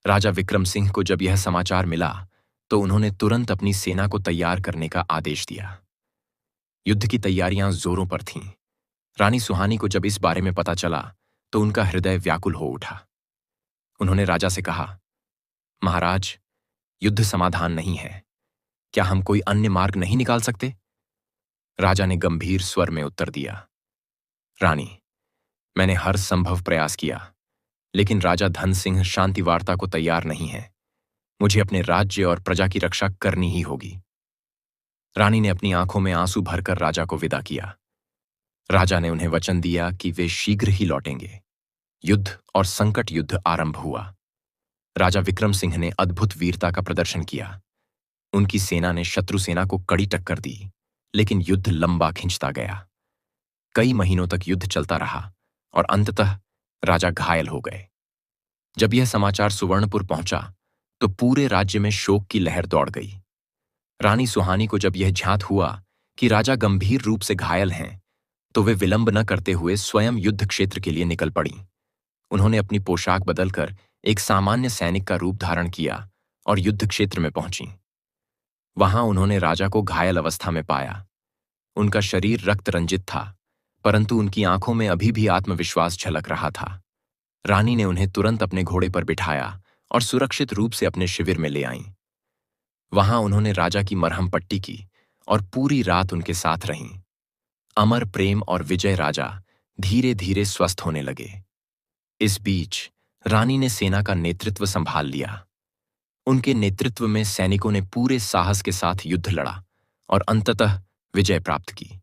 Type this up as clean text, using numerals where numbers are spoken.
राजा विक्रम सिंह को जब यह समाचार मिला तो उन्होंने तुरंत अपनी सेना को तैयार करने का आदेश दिया। युद्ध की तैयारियां जोरों पर थीं। रानी सुहानी को जब इस बारे में पता चला तो उनका हृदय व्याकुल हो उठा। उन्होंने राजा से कहा, महाराज, युद्ध समाधान नहीं है। क्या हम कोई अन्य मार्ग नहीं निकाल सकते? राजा ने गंभीर स्वर में उत्तर दिया, रानी, मैंने हर संभव प्रयास किया, लेकिन राजा धन सिंह शांति वार्ता को तैयार नहीं है। मुझे अपने राज्य और प्रजा की रक्षा करनी ही होगी। रानी ने अपनी आंखों में आंसू भरकर राजा को विदा किया। राजा ने उन्हें वचन दिया कि वे शीघ्र ही लौटेंगे। युद्ध और संकट युद्ध आरंभ हुआ। राजा विक्रम सिंह ने अद्भुत वीरता का प्रदर्शन किया। उनकी सेना ने शत्रु सेना को कड़ी टक्कर दी, लेकिन युद्ध लंबा खिंचता गया। कई महीनों तक युद्ध चलता रहा और अंततः राजा घायल हो गए। जब यह समाचार सुवर्णपुर पहुंचा तो पूरे राज्य में शोक की लहर दौड़ गई। रानी सुहानी को जब यह ज्ञात हुआ कि राजा गंभीर रूप से घायल हैं, तो वे विलंब न करते हुए स्वयं युद्ध क्षेत्र के लिए निकल पड़ीं। उन्होंने अपनी पोशाक बदलकर एक सामान्य सैनिक का रूप धारण किया और युद्ध क्षेत्र में पहुंची। वहां उन्होंने राजा को घायल अवस्था में पाया। उनका शरीर रक्त रंजित था, परंतु उनकी आंखों में अभी भी आत्मविश्वास झलक रहा था। रानी ने उन्हें तुरंत अपने घोड़े पर बिठाया और सुरक्षित रूप से अपने शिविर में ले आईं। वहां उन्होंने राजा की मरहम पट्टी की और पूरी रात उनके साथ रहीं। अमर प्रेम और विजय राजा धीरे धीरे स्वस्थ होने लगे। इस बीच रानी ने सेना का नेतृत्व संभाल लिया। उनके नेतृत्व में सैनिकों ने पूरे साहस के साथ युद्ध लड़ा और अंततः विजय प्राप्त की।